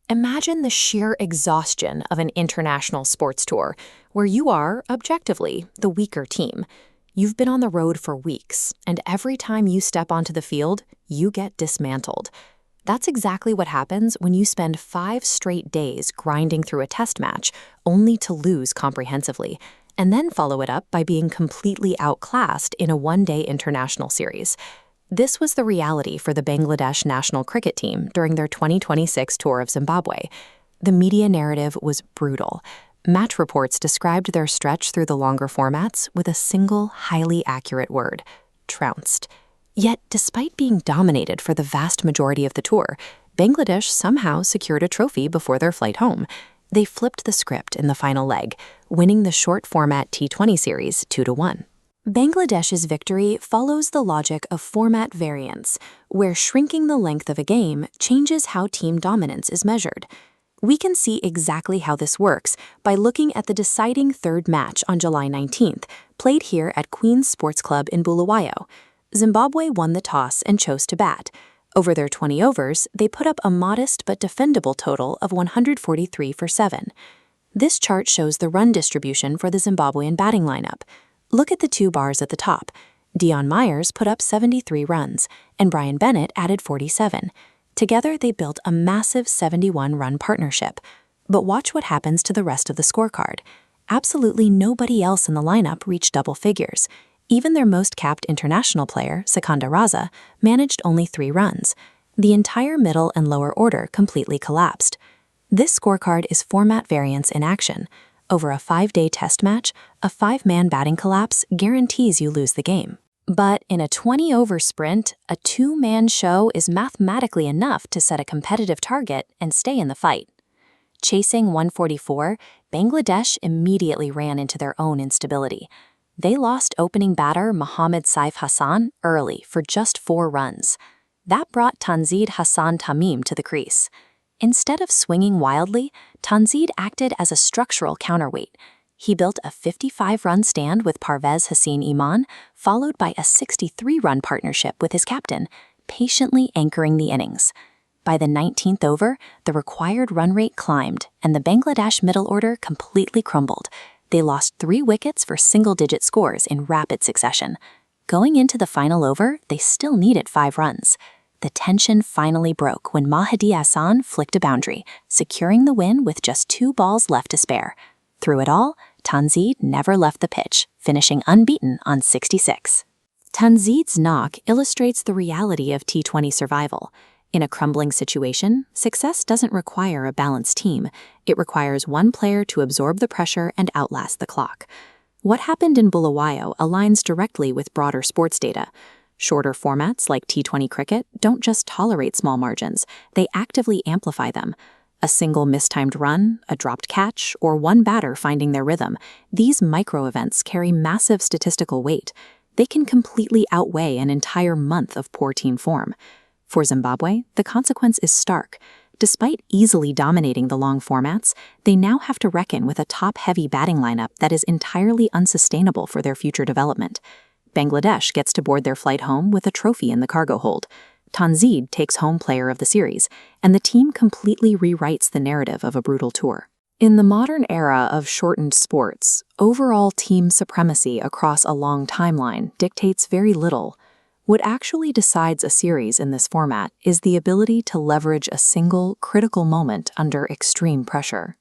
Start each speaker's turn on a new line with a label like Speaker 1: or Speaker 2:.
Speaker 1: Imagine the sheer exhaustion of an international sports tour, where you are, objectively, the weaker team. You've been on the road for weeks, and every time you step onto the field, you get dismantled. That's exactly what happens when you spend 5 straight days grinding through a test match, only to lose comprehensively, and then follow it up by being completely outclassed in a one-day international series. This was the reality for the Bangladesh national cricket team during their 2026 tour of Zimbabwe. The media narrative was brutal. Match reports described their stretch through the longer formats with a single, highly accurate word: trounced. Yet, despite being dominated for the vast majority of the tour, Bangladesh somehow secured a trophy before their flight home. They flipped the script in the final leg, winning the short format T20 series 2-1. Bangladesh's victory follows the logic of format variance, where shrinking the length of a game changes how team dominance is measured. We can see exactly how this works by looking at the deciding third match on July 19th, played here at Queen's Sports Club in Bulawayo. Zimbabwe won the toss and chose to bat. Over their 20 overs, they put up a modest but defendable total of 143 for 7. This chart shows the run distribution for the Zimbabwean batting lineup. Look at the 2 bars at the top. Dion Myers put up 73 runs, and Brian Bennett added 47. Together, they built a massive 71-run partnership. But watch what happens to the rest of the scorecard. Absolutely nobody else in the lineup reached double figures. Even their most capped international player, Sikandar Raza, managed only 3 runs. The entire middle and lower order completely collapsed. This scorecard is format variance in action. Over a 5-day test match, a 5-man batting collapse guarantees you lose the game. But in a 20-over sprint, a 2-man show is mathematically enough to set a competitive target and stay in the fight. Chasing 144, Bangladesh immediately ran into their own instability. They lost opening batter Mahedi Hasan early for just 4 runs. That brought Tanzid Hasan to the crease. Instead of swinging wildly, Tanzid acted as a structural counterweight. He built a 55-run stand with Parvez Hussein Iman, followed by a 63-run partnership with his captain, patiently anchoring the innings. By the 19th over, the required run rate climbed, and the Bangladesh middle order completely crumbled. They lost 3 wickets for single-digit scores in rapid succession. Going into the final over, they still needed 5 runs. The tension finally broke when Mahedi Hasan flicked a boundary, securing the win with just 2 balls left to spare. Through it all, Tanzid never left the pitch, finishing unbeaten on 66. Tanzid's knock illustrates the reality of T20 survival. In a crumbling situation, success doesn't require a balanced team. It requires one player to absorb the pressure and outlast the clock. What happened in Bulawayo aligns directly with broader sports data. Shorter formats like T20 cricket don't just tolerate small margins, they actively amplify them. A single mistimed run, a dropped catch, or one batter finding their rhythm, these micro-events carry massive statistical weight. They can completely outweigh an entire month of poor team form. For Zimbabwe, the consequence is stark. Despite easily dominating the long formats, they now have to reckon with a top-heavy batting lineup that is entirely unsustainable for their future development. Bangladesh gets to board their flight home with a trophy in the cargo hold. Tanzid takes home player of the series, and the team completely rewrites the narrative of a brutal tour. In the modern era of shortened sports, overall team supremacy across a long timeline dictates very little. What actually decides a series in this format is the ability to leverage a single, critical moment under extreme pressure.